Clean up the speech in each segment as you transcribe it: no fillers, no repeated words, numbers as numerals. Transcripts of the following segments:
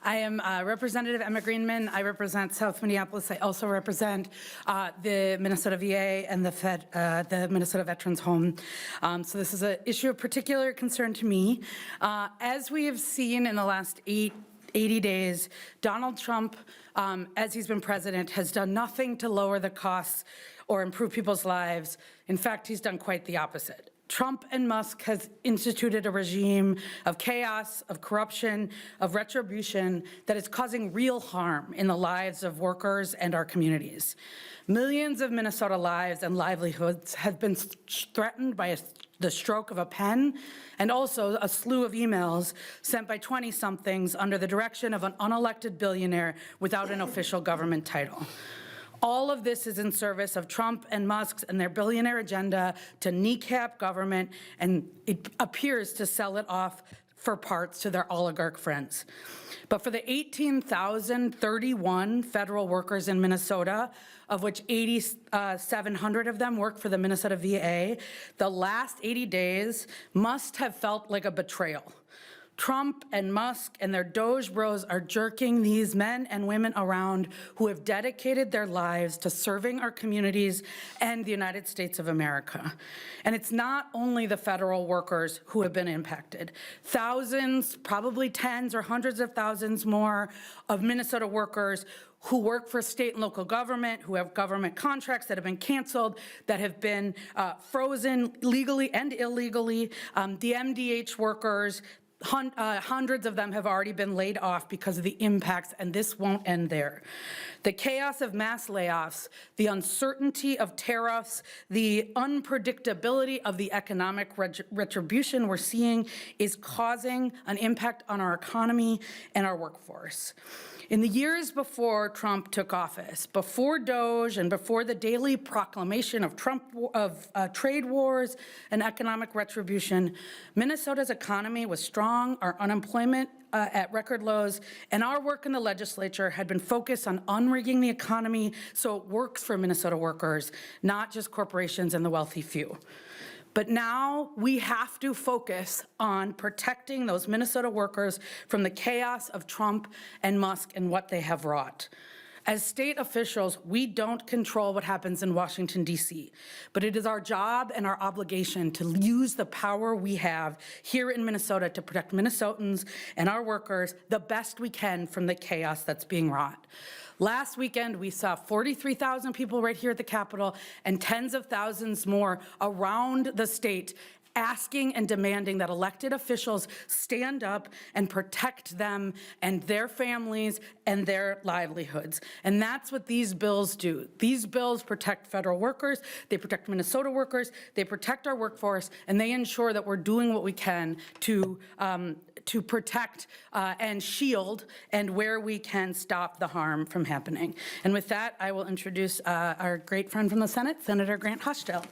I am Representative Emma Greenman. I represent South Minneapolis. I also represent the Minnesota VA and the Minnesota Veterans Home. So this is an issue of particular concern to me. As we have seen in the last 80 days, Donald Trump, as he's been president, has done nothing to lower the costs or improve people's lives. In fact, he's done quite the opposite. Trump and Musk has instituted a regime of chaos, of corruption, of retribution that is causing real harm in the lives of workers and our communities. Millions of Minnesota lives and livelihoods have been threatened by the stroke of a pen, and also a slew of emails sent by 20-somethings under the direction of an unelected billionaire without an official government title. All of this is in service of Trump and Musk's and their billionaire agenda to kneecap government, and it appears to sell it off for parts to their oligarch friends. But for the 18,031 federal workers in Minnesota, of which 8,700 of them work for the Minnesota VA, the last 80 days must have felt like a betrayal. Trump and Musk and their Doge bros are jerking these men and women around who have dedicated their lives to serving our communities and the United States of America. And it's not only the federal workers who have been impacted. Thousands, probably tens or hundreds of thousands more of Minnesota workers who work for state and local government, who have government contracts that have been canceled, that have been frozen legally and illegally, the MDH workers, hundreds of them have already been laid off because of the impacts, and this won't end there. The chaos of mass layoffs, the uncertainty of tariffs, the unpredictability of the economic retribution we're seeing is causing an impact on our economy and our workforce. In the years before Trump took office, before Doge and before the daily proclamation of trade wars and economic retribution, Minnesota's economy was strong, our unemployment at record lows, and our work in the legislature had been focused on unrigging the economy so it works for Minnesota workers, not just corporations and the wealthy few. But now we have to focus on protecting those Minnesota workers from the chaos of Trump and Musk and what they have wrought. As state officials, we don't control what happens in Washington, D.C., but it is our job and our obligation to use the power we have here in Minnesota to protect Minnesotans and our workers the best we can from the chaos that's being wrought. Last weekend, we saw 43,000 people right here at the Capitol and tens of thousands more around the state asking and demanding that elected officials stand up and protect them and their families and their livelihoods. And that's what these bills do. These bills protect federal workers, they protect Minnesota workers, they protect our workforce, and they ensure that we're doing what we can to protect and shield, and where we can stop the harm from happening. And with that, I will introduce our great friend from the Senate, Senator Grant Hostel.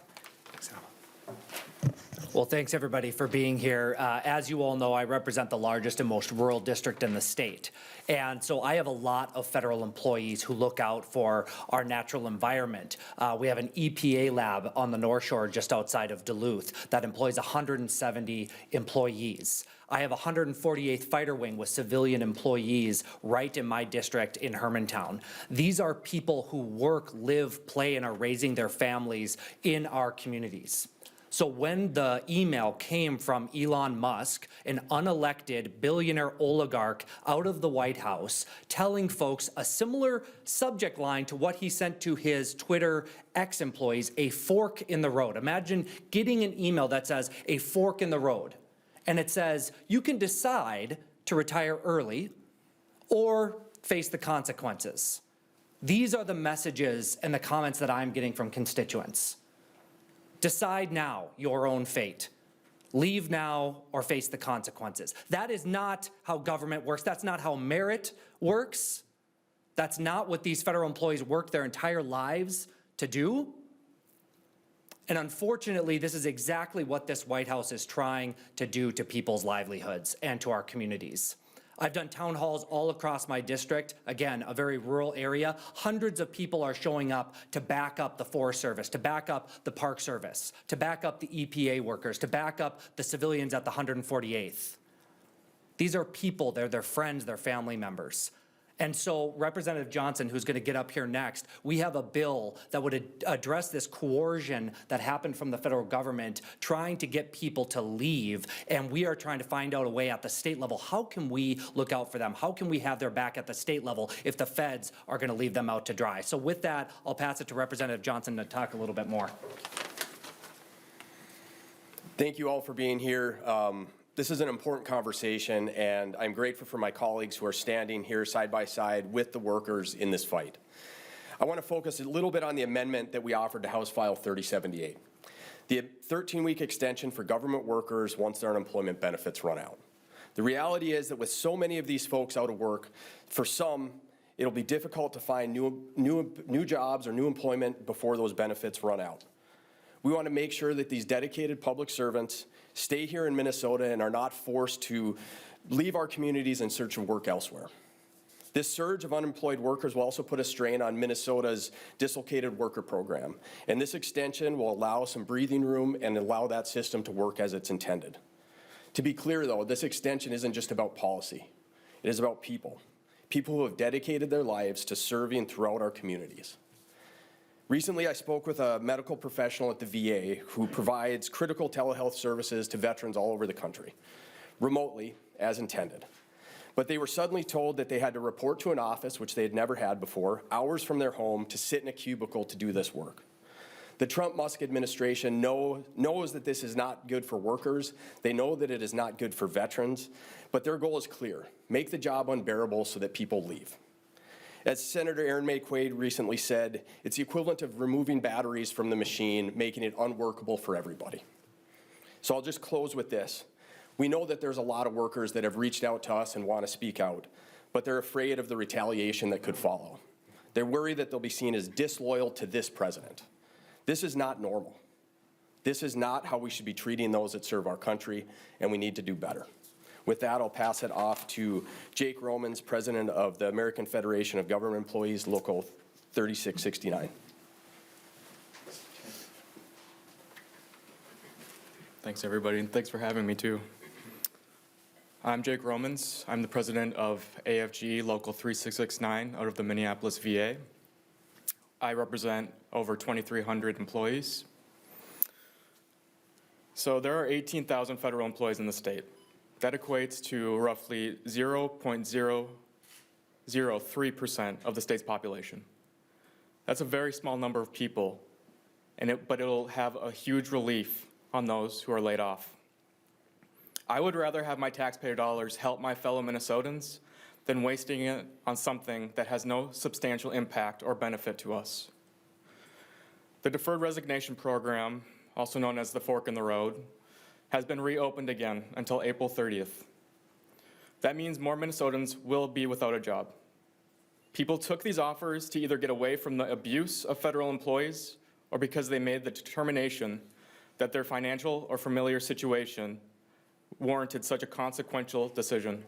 Well, thanks everybody for being here. As you all know, I represent the largest and most rural district in the state. And so I have a lot of federal employees who look out for our natural environment. We have an EPA lab on the North Shore just outside of Duluth that employs 170 employees. I have a 148th Fighter Wing with civilian employees right in my district in Hermantown. These are people who work, live, play, and are raising their families in our communities. So when the email came from Elon Musk, an unelected billionaire oligarch out of the White House, telling folks a similar subject line to what he sent to his Twitter ex-employees, a fork in the road. Imagine getting an email that says a fork in the road. And it says, you can decide to retire early or face the consequences. These are the messages and the comments that I'm getting from constituents. Decide now your own fate. Leave now or face the consequences. That is not how government works. That's not how merit works. That's not what these federal employees work their entire lives to do. And unfortunately, this is exactly what this White House is trying to do to people's livelihoods and to our communities. I've done town halls all across my district. Again, a very rural area. Hundreds of people are showing up to back up the Forest Service, to back up the Park Service, to back up the EPA workers, to back up the civilians at the 148th. These are people, they're their friends, their family members. And so Representative Johnson, who's going to get up here next, we have a bill that would address this coercion that happened from the federal government trying to get people to leave. And we are trying to find out a way at the state level. How can we look out for them? How can we have their back at the state level if the feds are going to leave them out to dry? So with that, I'll pass it to Representative Johnson to talk a little bit more. Thank you all for being here. This is an important conversation, and I'm grateful for my colleagues who are standing here side by side with the workers in this fight. I want to focus a little bit on the amendment that we offered to House File 3078, the 13-week extension for government workers once their unemployment benefits run out. The reality is that with so many of these folks out of work, for some, it'll be difficult to find new jobs or new employment before those benefits run out. We want to make sure that these dedicated public servants stay here in Minnesota and are not forced to leave our communities in search of work elsewhere. This surge of unemployed workers will also put a strain on Minnesota's dislocated worker program, and this extension will allow some breathing room and allow that system to work as it's intended. To be clear, though, this extension isn't just about policy. It is about people who have dedicated their lives to serving throughout our communities. Recently, I spoke with a medical professional at the VA who provides critical telehealth services to veterans all over the country, remotely, as intended. But they were suddenly told that they had to report to an office, which they had never had before, hours from their home to sit in a cubicle to do this work. The Trump-Musk administration knows that this is not good for workers. They know that it is not good for veterans, but their goal is clear: make the job unbearable so that people leave. As Senator Erin May Quaid recently said, it's the equivalent of removing batteries from the machine, making it unworkable for everybody. So I'll just close with this. We know that there's a lot of workers that have reached out to us and want to speak out, but they're afraid of the retaliation that could follow. They're worried that they'll be seen as disloyal to this president. This is not normal. This is not how we should be treating those that serve our country, and we need to do better. With that, I'll pass it off to Jake Romans, President of the American Federation of Government Employees, Local 3669. Thanks, everybody, and thanks for having me, too. I'm Jake Romans. I'm the president of AFG Local 3669 out of the Minneapolis VA. I represent over 2,300 employees. So there are 18,000 federal employees in the state. That equates to roughly 0.003% of the state's population. That's a very small number of people, but it'll have a huge relief on those who are laid off. I would rather have my taxpayer dollars help my fellow Minnesotans than wasting it on something that has no substantial impact or benefit to us. The Deferred Resignation Program, also known as the Fork in the Road, has been reopened again until April 30th. That means more Minnesotans will be without a job. People took these offers to either get away from the abuse of federal employees or because they made the determination that their financial or familiar situation warranted such a consequential decision.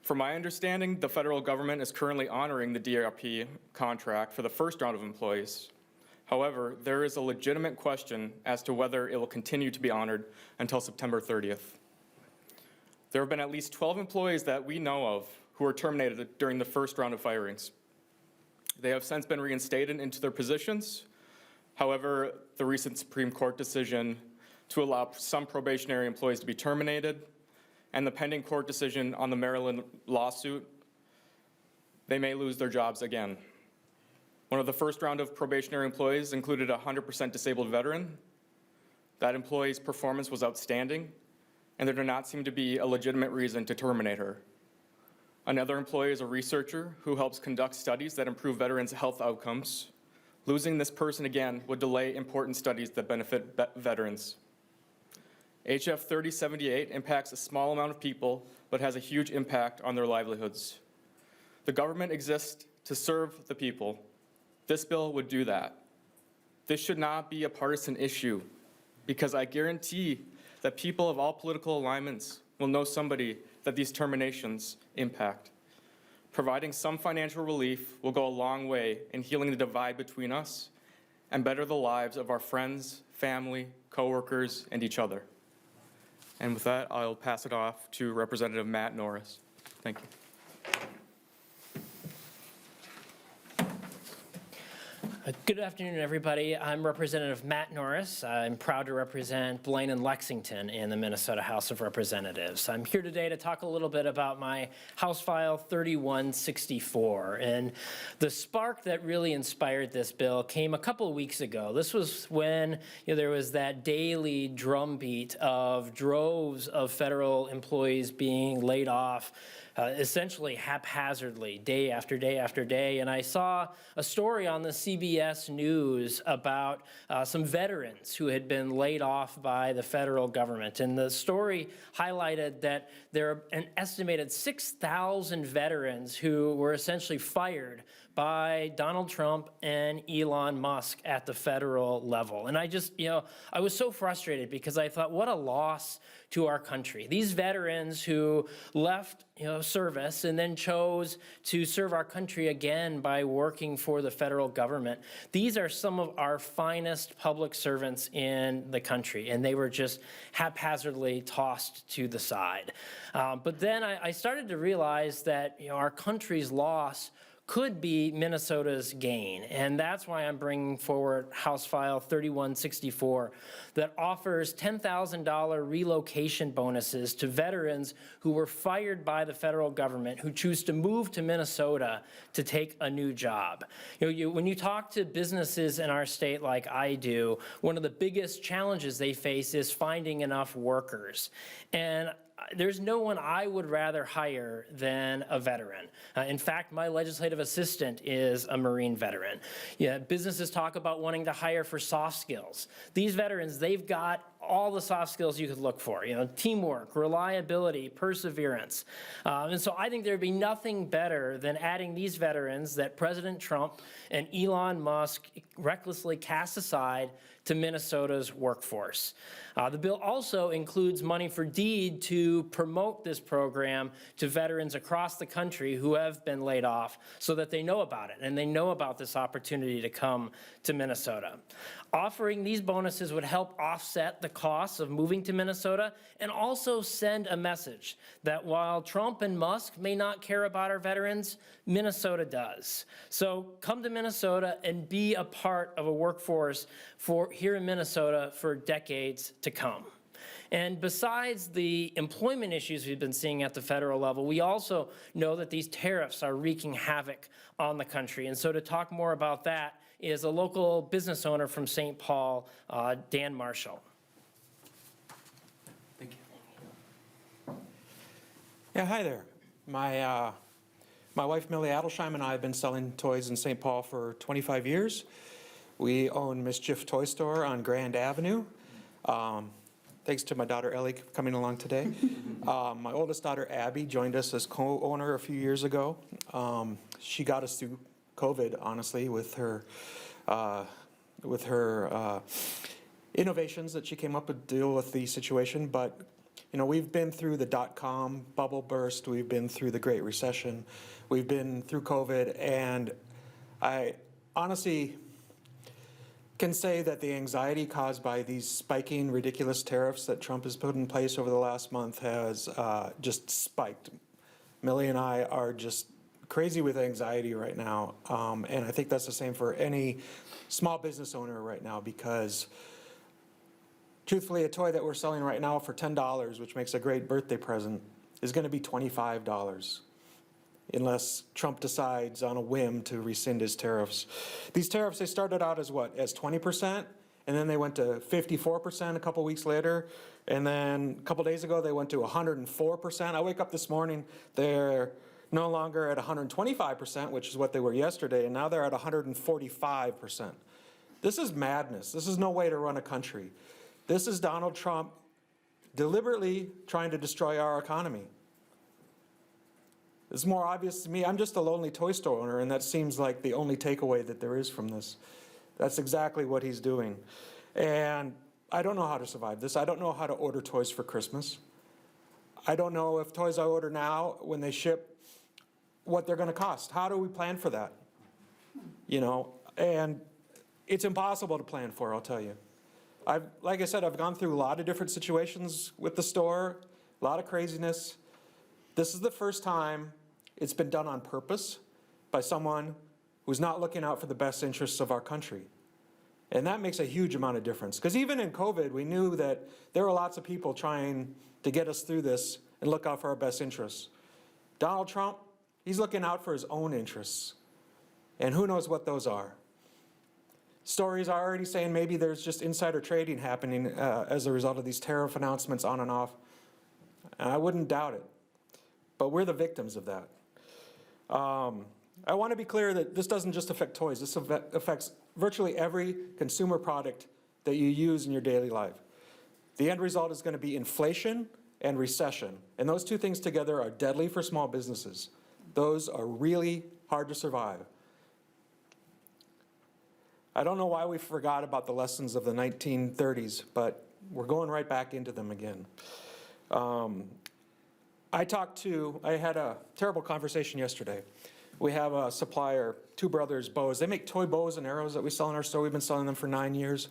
From my understanding, the federal government is currently honoring the DRP contract for the first round of employees. However, there is a legitimate question as to whether it will continue to be honored until September 30th. There have been at least 12 employees that we know of who were terminated during the first round of firings. They have since been reinstated into their positions. However, the recent Supreme Court decision to allow some probationary employees to be terminated and the pending court decision on the Maryland lawsuit, they may lose their jobs again. One of the first round of probationary employees included a 100% disabled veteran. That employee's performance was outstanding, and there did not seem to be a legitimate reason to terminate her. Another employee is a researcher who helps conduct studies that improve veterans' health outcomes. Losing this person again would delay important studies that benefit veterans. HF 3078 impacts a small amount of people, but has a huge impact on their livelihoods. The government exists to serve the people. This bill would do that. This should not be a partisan issue, because I guarantee that people of all political alignments will know somebody that these terminations impact. Providing some financial relief will go a long way in healing the divide between us and better the lives of our friends, family, coworkers, and each other. And with that, I'll pass it off to Representative Matt Norris. Thank you. Good afternoon, everybody. I'm Representative Matt Norris. I'm proud to represent Blaine and Lexington in the Minnesota House of Representatives. I'm here today to talk a little bit about my House File 3164. And the spark that really inspired this bill came a couple of weeks ago. This was when there was that daily drumbeat of droves of federal employees being laid off, essentially haphazardly, day after day after day. And I saw a story on the CBS News about some veterans who had been laid off by the federal government. And the story highlighted that there are an estimated 6,000 veterans who were essentially fired by Donald Trump and Elon Musk at the federal level. And I just, I was so frustrated because I thought, what a loss to our country. These veterans who left, service and then chose to serve our country again by working for the federal government. These are some of our finest public servants in the country, and they were just haphazardly tossed to the side. But then I started to realize that, our country's loss could be Minnesota's gain. And that's why I'm bringing forward House File 3164 that offers $10,000 relocation bonuses to veterans who were fired by the federal government who choose to move to Minnesota to take a new job. When you talk to businesses in our state like I do, one of the biggest challenges they face is finding enough workers. And there's no one I would rather hire than a veteran. In fact, my legislative assistant is a Marine veteran. Businesses talk about wanting to hire for soft skills. These veterans, they've got all the soft skills you could look for, teamwork, reliability, perseverance. And so I think there'd be nothing better than adding these veterans that President Trump and Elon Musk recklessly cast aside to Minnesota's workforce. The bill also includes money for DEED to promote this program to veterans across the country who have been laid off so that they know about it and they know about this opportunity to come to Minnesota. Offering these bonuses would help offset the costs of moving to Minnesota and also send a message that while Trump and Musk may not care about our veterans, Minnesota does. So come to Minnesota and be a part of a workforce here in Minnesota for decades to come. And besides the employment issues we've been seeing at the federal level, we also know that these tariffs are wreaking havoc on the country. And so to talk more about that is a local business owner from St. Paul, Dan Marshall. Thank you. Yeah, hi there. My wife Millie Adelsheim and I have been selling toys in St. Paul for 25 years. We own Mischief Toy Store on Grand Avenue. Thanks to my daughter Ellie coming along today. My oldest daughter Abby joined us as co-owner a few years ago. She got us through COVID, honestly, with her innovations that she came up with to deal with the situation. But we've been through the dot-com bubble burst. We've been through the Great Recession. We've been through COVID, and I honestly can say that the anxiety caused by these spiking, ridiculous tariffs that Trump has put in place over the last month has just spiked. Millie and I are just crazy with anxiety right now, and I think that's the same for any small business owner right now, because truthfully, a toy that we're selling right now for $10, which makes a great birthday present, is going to be $25 unless Trump decides on a whim to rescind his tariffs. These tariffs, they started out as what? As 20%, and then they went to 54% a couple weeks later, and then a couple days ago they went to 104%. I wake up this morning, they're no longer at 125%, which is what they were yesterday, and now they're at 145%. This is madness. This is no way to run a country. This is Donald Trump deliberately trying to destroy our economy. It's more obvious to me. I'm just a lonely toy store owner, and that seems like the only takeaway that there is from this. That's exactly what he's doing. And I don't know how to survive this. I don't know how to order toys for Christmas. I don't know if toys I order now, when they ship, what they're going to cost. How do we plan for that? And it's impossible to plan for, I'll tell you. Like I said, I've gone through a lot of different situations with the store, a lot of craziness. This is the first time it's been done on purpose by someone who's not looking out for the best interests of our country. And that makes a huge amount of difference. Because even in COVID, we knew that there were lots of people trying to get us through this and look out for our best interests. Donald Trump, he's looking out for his own interests. And who knows what those are. Stories are already saying maybe there's just insider trading happening as a result of these tariff announcements on and off. And I wouldn't doubt it. But we're the victims of that. I want to be clear that this doesn't just affect toys. This affects virtually every consumer product that you use in your daily life. The end result is going to be inflation and recession. And those two things together are deadly for small businesses. Those are really hard to survive. I don't know why we forgot about the lessons of the 1930s, but we're going right back into them again. I had a terrible conversation yesterday. We have a supplier, Two Brothers Bows. They make toy bows and arrows that we sell in our store. We've been selling them for 9 years.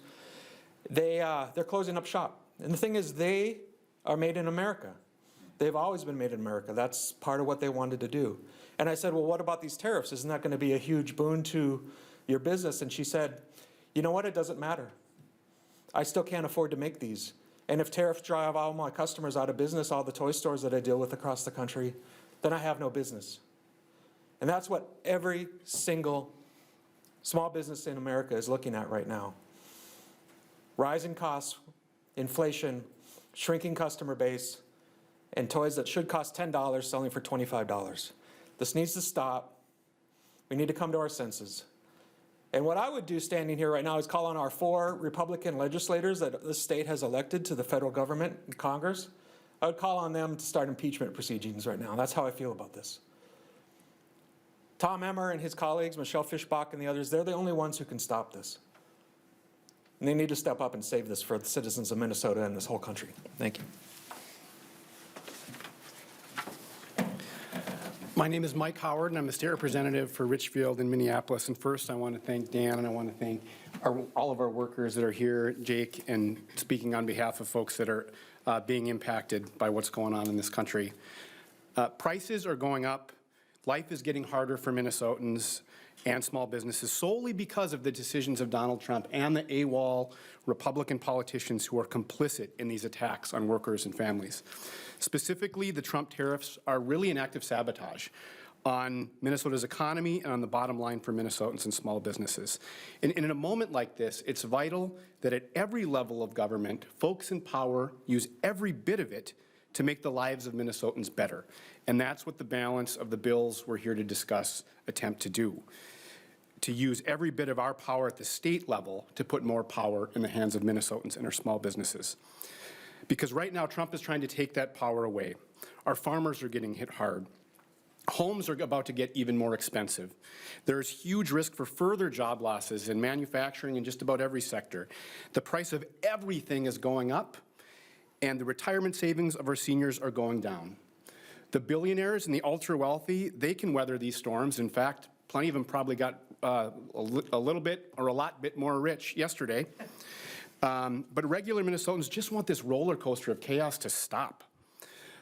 They're closing up shop. And the thing is, they are made in America. They've always been made in America. That's part of what they wanted to do. And I said, well, what about these tariffs? Isn't that going to be a huge boon to your business? And she said, you know what? It doesn't matter. I still can't afford to make these. And if tariffs drive all my customers out of business, all the toy stores that I deal with across the country, then I have no business. And that's what every single small business in America is looking at right now. Rising costs, inflation, shrinking customer base, and toys that should cost $10 selling for $25. This needs to stop. We need to come to our senses. And what I would do standing here right now is call on our 4 Republican legislators that this state has elected to the federal government and Congress. I would call on them to start impeachment proceedings right now. That's how I feel about this. Tom Emmer and his colleagues, Michelle Fischbach and the others, they're the only ones who can stop this. And they need to step up and save this for the citizens of Minnesota and this whole country. Thank you. My name is Mike Howard, and I'm the state representative for Richfield in Minneapolis. And first, I want to thank Dan, and I want to thank all of our workers that are here, Jake, and speaking on behalf of folks that are being impacted by what's going on in this country. Prices are going up. Life is getting harder for Minnesotans and small businesses solely because of the decisions of Donald Trump and the AWOL Republican politicians who are complicit in these attacks on workers and families. Specifically, the Trump tariffs are really an act of sabotage on Minnesota's economy and on the bottom line for Minnesotans and small businesses. And in a moment like this, it's vital that at every level of government, folks in power use every bit of it to make the lives of Minnesotans better. And that's what the balance of the bills we're here to discuss attempt to do. To use every bit of our power at the state level to put more power in the hands of Minnesotans and our small businesses. Because right now, Trump is trying to take that power away. Our farmers are getting hit hard. Homes are about to get even more expensive. There's huge risk for further job losses in manufacturing in just about every sector. The price of everything is going up, and the retirement savings of our seniors are going down. The billionaires and the ultra-wealthy, they can weather these storms. In fact, plenty of them probably got a little bit or a lot bit more rich yesterday. But regular Minnesotans just want this roller coaster of chaos to stop.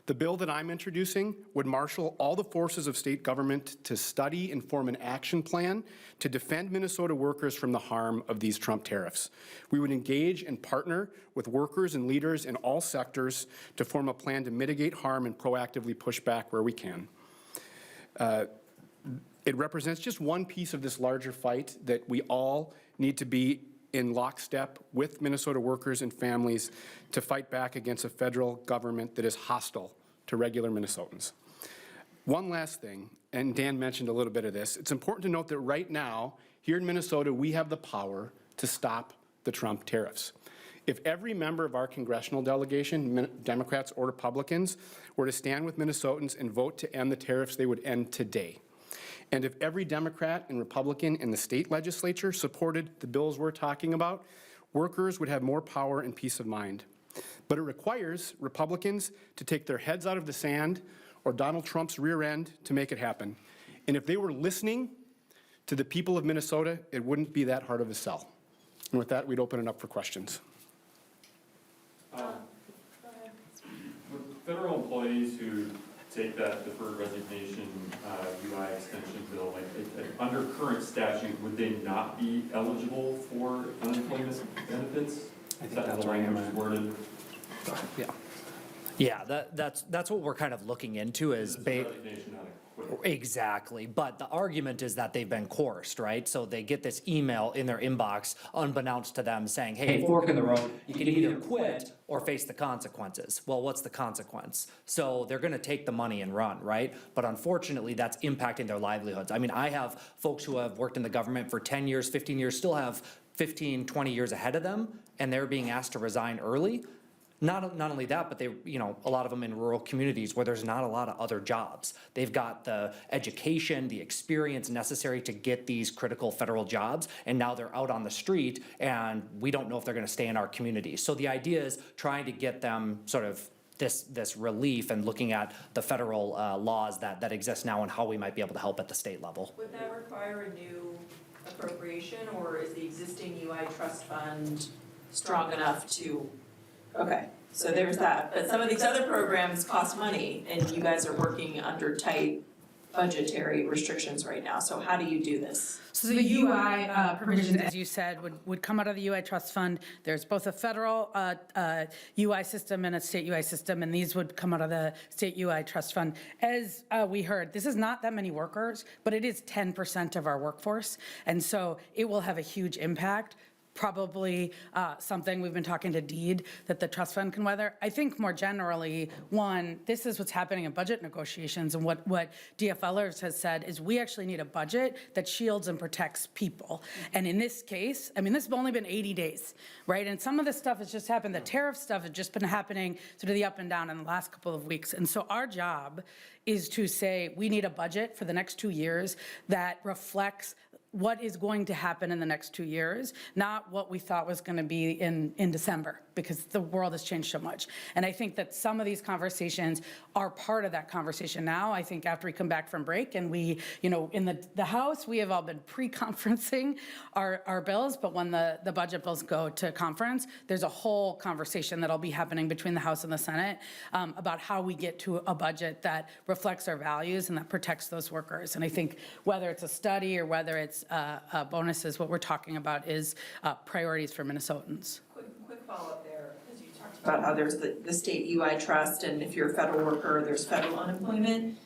The bill that I'm introducing would marshal all the forces of state government to study and form an action plan to defend Minnesota workers from the harm of these Trump tariffs. We would engage and partner with workers and leaders in all sectors to form a plan to mitigate harm and proactively push back where we can. It represents just one piece of this larger fight that we all need to be in lockstep with Minnesota workers and families to fight back against a federal government that is hostile to regular Minnesotans. One last thing, and Dan mentioned a little bit of this, it's important to note that right now, here in Minnesota, we have the power to stop the Trump tariffs. If every member of our congressional delegation, Democrats or Republicans, were to stand with Minnesotans and vote to end the tariffs, they would end today. And if every Democrat and Republican in the state legislature supported the bills we're talking about, workers would have more power and peace of mind. But it requires Republicans to take their heads out of the sand or Donald Trump's rear end to make it happen. And if they were listening to the people of Minnesota, it wouldn't be that hard of a sell. And with that, we'd open it up for questions. federal employees who take that deferred resignation UI extension bill, like under current statute, would they not be eligible for unemployment benefits? I think Is that that's the where I'm language at. worded? Yeah. Yeah, that's what we're kind of looking into is. It's a resignation, not a quit. Exactly, but the argument is that they've been coerced, right? So they get this email in their inbox unbeknownst to them saying, hey, fork in the road, you can either quit or face the consequences. Well, what's the consequence? So they're gonna take the money and run, right? But unfortunately, that's impacting their livelihoods. I mean, I have folks who have worked in the government for 10 years, 15 years, still have 15, 20 years ahead of them, and they're being asked to resign early. Not only that, but they, a lot of them in rural communities where there's not a lot of other jobs. They've got the education, the experience necessary to get these critical federal jobs, and now they're out on the street, and we don't know if they're gonna stay in our community. So the idea is trying to get them sort of this relief and looking at the federal laws that exist now and how we might be able to help at the state level. Would that require a new appropriation, or is the existing UI trust fund strong enough to? Okay, so there's that, but some of these other programs cost money, and you guys are working under tight budgetary restrictions right now, so how do you do this? So the UI provisions, as you said, would come out of the UI trust fund. There's both a federal UI system and a state UI system, and these would come out of the state UI trust fund. As we heard, this is not that many workers, but it is 10% of our workforce, and so it will have a huge impact. Probably something we've been talking to Deed that the trust fund can weather. I think more generally, one, this is what's happening in budget negotiations, and what DFLers has said is we actually need a budget that shields and protects people. And in this case, I mean, this has only been 80 days, right? And some of this stuff has just happened. The tariff stuff has just been happening sort of the up and down in the last couple of weeks. And so our job is to say we need a budget for the next 2 years that reflects what is going to happen in the next 2 years, not what we thought was going to be in December, because the world has changed so much. And I think that some of these conversations are part of that conversation now. I think after we come back from break and we, in the House, we have all been pre-conferencing our bills, but when the budget bills go to conference, there's a whole conversation that'll be happening between the House and the Senate about how we get to a budget that reflects our values and that protects those workers. And I think whether it's a study or whether it's bonuses, what we're talking about is priorities for Minnesotans. Quick follow-up there, because you talked about how there's the state UI trust, and if you're a federal worker, there's federal unemployment.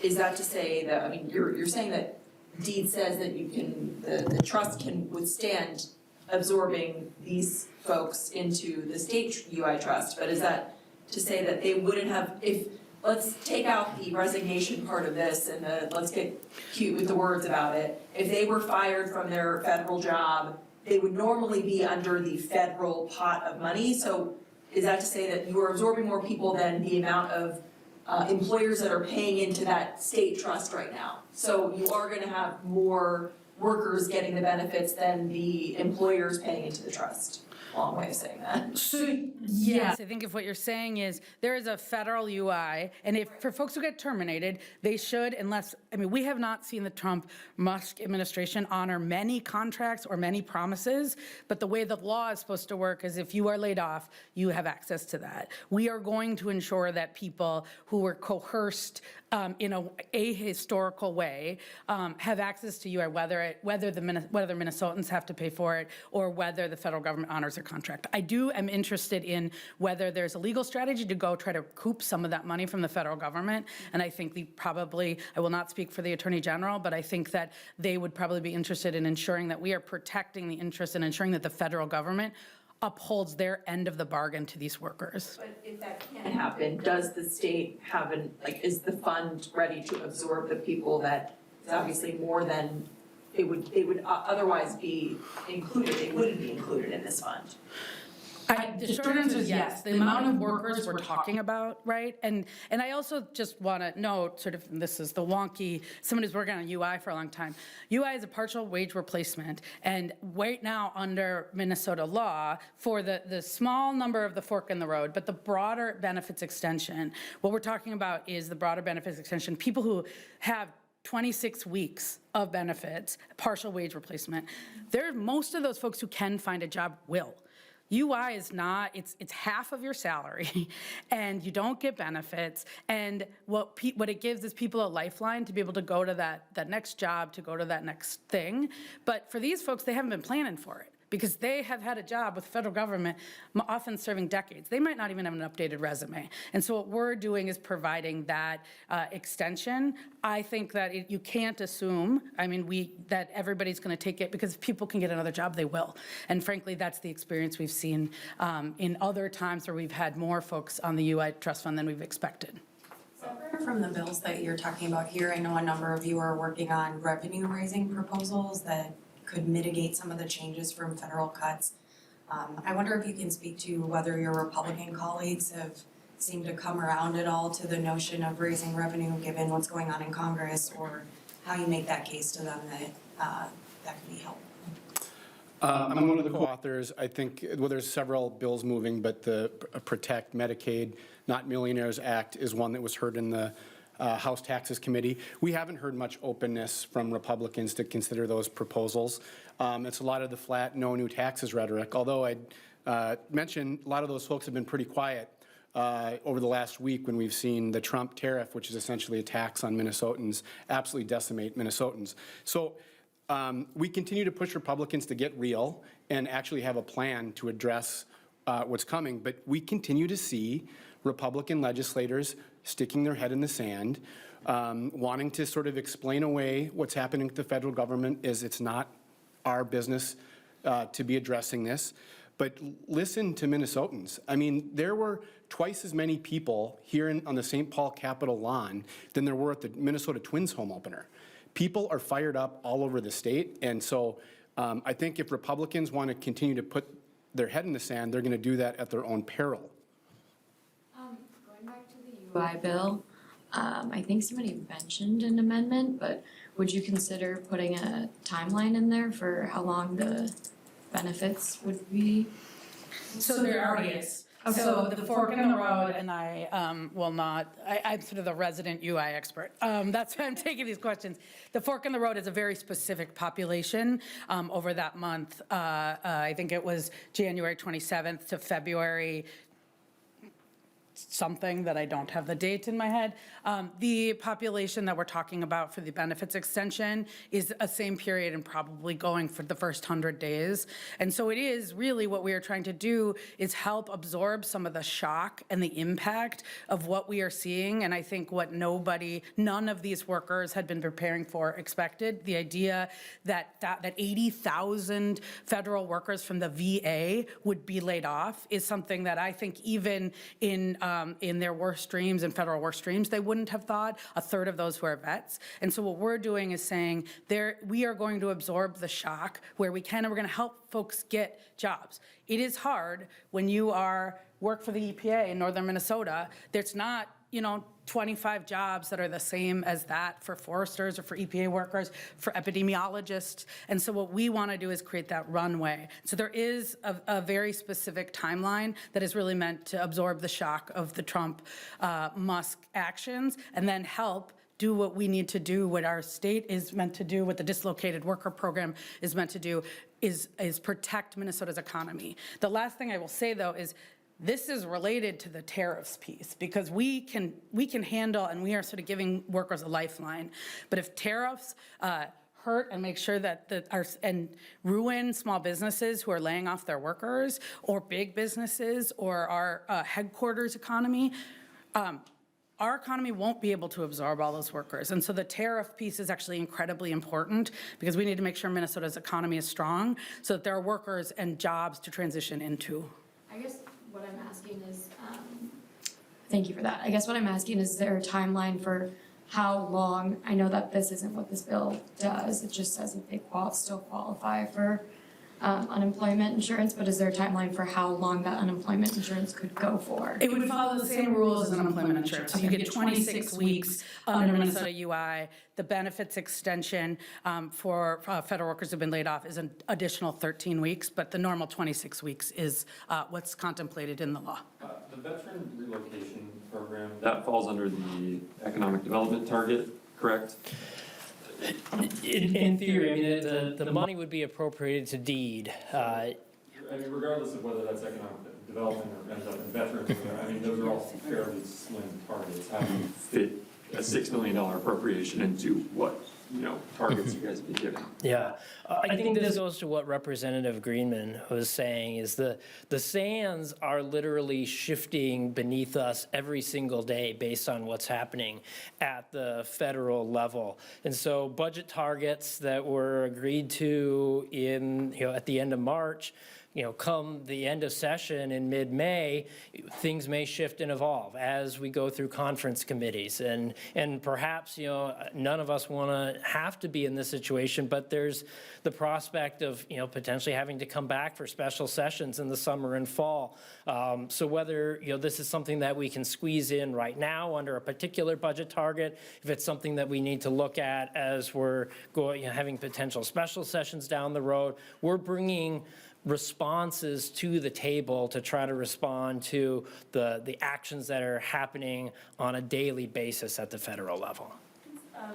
Is that to say that, I mean, you're saying that Deed says that you can, the trust can withstand absorbing these folks into the state UI trust, but is that to say that they wouldn't have, if, let's take out the resignation part of this and let's get cute with the words about it. If they were fired from their federal job, they would normally be under the federal pot of money. So is that to say that you are absorbing more people than the amount of employers that are paying into that state trust right now? So you are gonna have more workers getting the benefits than the employers paying into the trust. Long way of saying that. So, yes, I think if what you're saying is there is a federal UI, and if for folks who get terminated, they should, unless, I mean, we have not seen the Trump-Musk administration honor many contracts or many promises, but the way the law is supposed to work is if you are laid off, you have access to that. We are going to ensure that people who were coerced in a ahistorical way have access to UI, whether Minnesotans have to pay for it or whether the federal government honors their contract. I am interested in whether there's a legal strategy to go try to recoup some of that money from the federal government, and I think I will not speak for the Attorney General, but I think that they would probably be interested in ensuring that we are protecting the interests and ensuring that the federal government upholds their end of the bargain to these workers. But if that can't happen, does the state have is the fund ready to absorb the people that is obviously more than it would otherwise be included, they wouldn't be included in this fund? The short answer is yes. The amount of workers we're talking about, right? And I also just want to note, sort of, this is the wonky, someone who's working on UI for a long time. UI is a partial wage replacement, and right now under Minnesota law, for the small number of the fork in the road, but the broader benefits extension, what we're talking about is the broader benefits extension, people who have 26 weeks of benefits, partial wage replacement. Most of those folks who can find a job will. UI is not, it's half of your salary, and you don't get benefits, and what it gives is people a lifeline to be able to go to that next job, to go to that next thing. But for these folks, they haven't been planning for it, because they have had a job with the federal government, often serving decades. They might not even have an updated resume. And so what we're doing is providing that extension. I think that you can't assume, I mean, that everybody's gonna take it, because if people can get another job, they will. And frankly, that's the experience we've seen in other times where we've had more folks on the UI trust fund than we've expected. Separate from the bills that you're talking about here, I know a number of you are working on revenue-raising proposals that could mitigate some of the changes from federal cuts. I wonder if you can speak to whether your Republican colleagues have seemed to come around at all to the notion of raising revenue given what's going on in Congress, or how you make that case to them that that could be helpful. I'm one of the co-authors. I think, well, there's several bills moving, but the Protect Medicaid, Not Millionaires Act is one that was heard in the House Taxes Committee. We haven't heard much openness from Republicans to consider those proposals. It's a lot of the flat, no new taxes rhetoric, although I'd mention a lot of those folks have been pretty quiet over the last week when we've seen the Trump tariff, which is essentially a tax on Minnesotans, absolutely decimate Minnesotans. So we continue to push Republicans to get real and actually have a plan to address what's coming, but we continue to see Republican legislators sticking their head in the sand, wanting to sort of explain away what's happening with the federal government, is it's not our business to be addressing this. But listen to Minnesotans. I mean, there were twice as many people here on the St. Paul Capitol lawn than there were at the Minnesota Twins home opener. People are fired up all over the state, and so I think if Republicans want to continue to put their head in the sand, they're going to do that at their own peril. Going back to the UI bill, I think somebody mentioned an amendment, but would you consider putting a timeline in there for how long the benefits would be? So there already is. Okay. So the fork in the road, and I will not, I'm sort of the resident UI expert. That's why I'm taking these questions. The fork in the road is a very specific population over that month. I think it was January 27th to February something that I don't have the date in my head. The population that we're talking about for the benefits extension is a same period and probably going for the first 100 days. And so it is really what we are trying to do is help absorb some of the shock and the impact of what we are seeing. And I think what none of these workers had been preparing for expected. The idea that 80,000 federal workers from the VA would be laid off is something that I think even in their worst dreams and federal worst dreams, they wouldn't have thought. A third of those who are vets. And so what we're doing is saying we are going to absorb the shock where we can, and we're going to help folks get jobs. It is hard when you work for the EPA in northern Minnesota. There's not 25 jobs that are the same as that for foresters or for EPA workers, for epidemiologists. And so what we want to do is create that runway. So there is a very specific timeline that is really meant to absorb the shock of the Trump-Musk actions and then help do what we need to do, what our state is meant to do, what the dislocated worker program is meant to do, is protect Minnesota's economy. The last thing I will say, though, is this is related to the tariffs piece, because we can handle, and we are sort of giving workers a lifeline. But if tariffs hurt and make sure that and ruin small businesses who are laying off their workers, or big businesses, or our headquarters economy, our economy won't be able to absorb all those workers. And so the tariff piece is actually incredibly important, because we need to make sure Minnesota's economy is strong so that there are workers and jobs to transition into. I guess what I'm asking is, thank you for that. I guess what I'm asking is there a timeline for how long? I know that this isn't what this bill does. It just says that they still qualify for unemployment insurance, but is there a timeline for how long that unemployment insurance could go for? It would follow the same rules as unemployment insurance. So you get 26 weeks under Minnesota UI. The benefits extension for federal workers who've been laid off is an additional 13 weeks, but the normal 26 weeks is what's contemplated in the law. The veteran relocation program, that falls under the economic development target, correct? In theory, I mean, the money would be appropriated to deed. I mean, regardless of whether that's economic development or ends up in veterans, or whatever, I mean, those are all fairly slim targets. How do you fit a $6 million appropriation into what, targets you guys have been given? Yeah, I think this goes to what Representative Greenman was saying, is the sands are literally shifting beneath us every single day based on what's happening at the federal level. And so budget targets that were agreed to at the end of March, come the end of session in mid-May, things may shift and evolve as we go through conference committees. And perhaps, none of us want to have to be in this situation, but there's the prospect of, potentially having to come back for special sessions in the summer and fall. So whether, this is something that we can squeeze in right now under a particular budget target, if it's something that we need to look at as we're going, having potential special sessions down the road, we're bringing responses to the table to try to respond to the actions that are happening on a daily basis at the federal level. I'd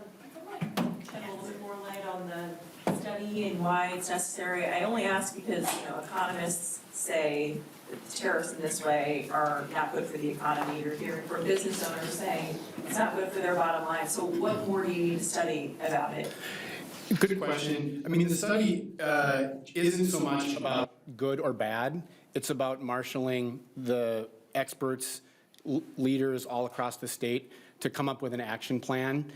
like to shed a little bit more light on the study and why it's necessary. I only ask because, economists say that the tariffs in this way are not good for the economy. You're hearing from business owners saying it's not good for their bottom line. So what more do you need to study about it? Good question. I mean, the study isn't so much about good or bad. It's about marshaling the experts, leaders all across the state to come up with an action plan,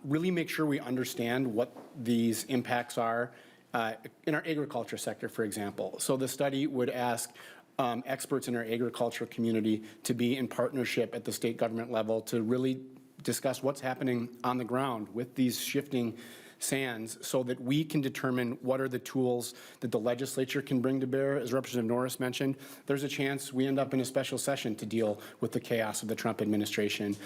really make sure we understand what these impacts are in our agriculture sector, for example. So the study would ask experts in our agriculture community to be in partnership at the state government level to really discuss what's happening on the ground with these shifting sands so that we can determine what are the tools that the legislature can bring to bear. As Representative Norris mentioned, there's a chance we end up in a special session to deal with the chaos of the Trump administration.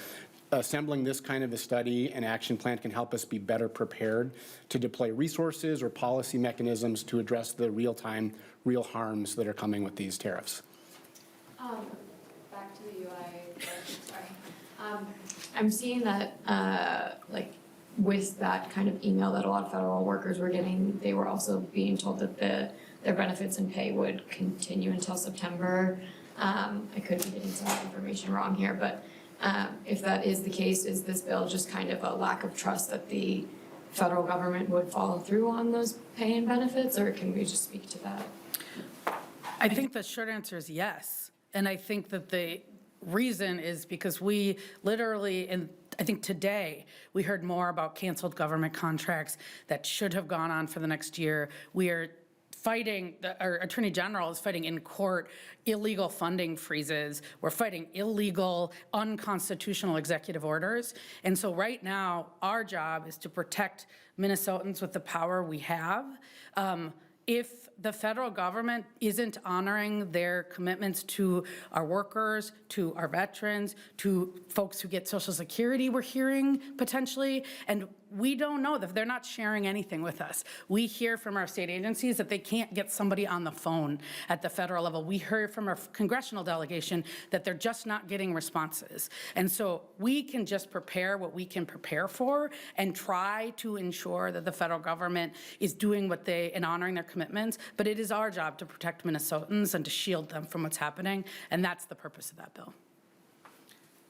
Assembling this kind of a study and action plan can help us be better prepared to deploy resources or policy mechanisms to address the real-time, real harms that are coming with these tariffs. Back to the UI, sorry. I'm seeing that, with that kind of email that a lot of federal workers were getting, they were also being told that their benefits and pay would continue until September. I could be getting some information wrong here, but if that is the case, is this bill just kind of a lack of trust that the federal government would follow through on those pay and benefits, or can we just speak to that? I think the short answer is yes. And I think that the reason is because we literally, I think today, we heard more about canceled government contracts that should have gone on for the next year. We are fighting, our Attorney General is fighting in court illegal funding freezes. We're fighting illegal, unconstitutional executive orders. And so right now, our job is to protect Minnesotans with the power we have. If the federal government isn't honoring their commitments to our workers, to our veterans, to folks who get Social Security, we're hearing potentially, and we don't know that they're not sharing anything with us. We hear from our state agencies that they can't get somebody on the phone at the federal level. We heard from our congressional delegation that they're just not getting responses. And so we can just prepare what we can prepare for and try to ensure that the federal government is doing what and honoring their commitments. But it is our job to protect Minnesotans and to shield them from what's happening. And that's the purpose of that bill.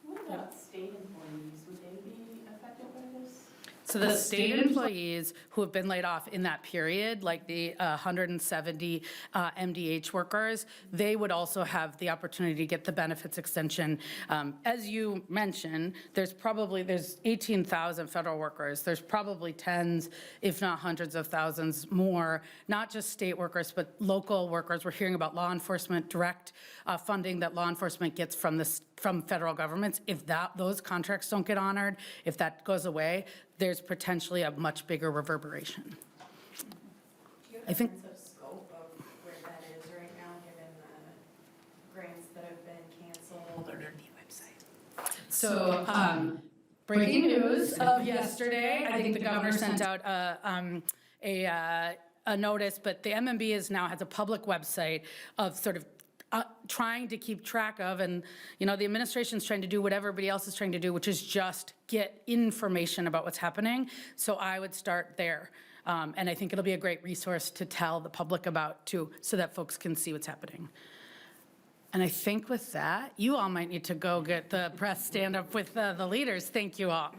What about state employees? Would they be affected by this? So the state employees who have been laid off in that period, like the 170 MDH workers, they would also have the opportunity to get the benefits extension. As you mentioned, there's 18,000 federal workers. There's probably tens, if not hundreds of thousands more, not just state workers, but local workers. We're hearing about law enforcement direct funding that law enforcement gets from federal governments. If those contracts don't get honored, if that goes away, there's potentially a much bigger reverberation. Do you have a sense of scope of where that is right now, given the grants that have been canceled? Or the website. So breaking news of yesterday, I think the governor sent out a notice, but the MMB now has a public website of sort of trying to keep track of, and the administration's trying to do what everybody else is trying to do, which is just get information about what's happening. So I would start there. And I think it'll be a great resource to tell the public about too, so that folks can see what's happening. And I think with that, you all might need to go get the press stand up with the leaders. Thank you all.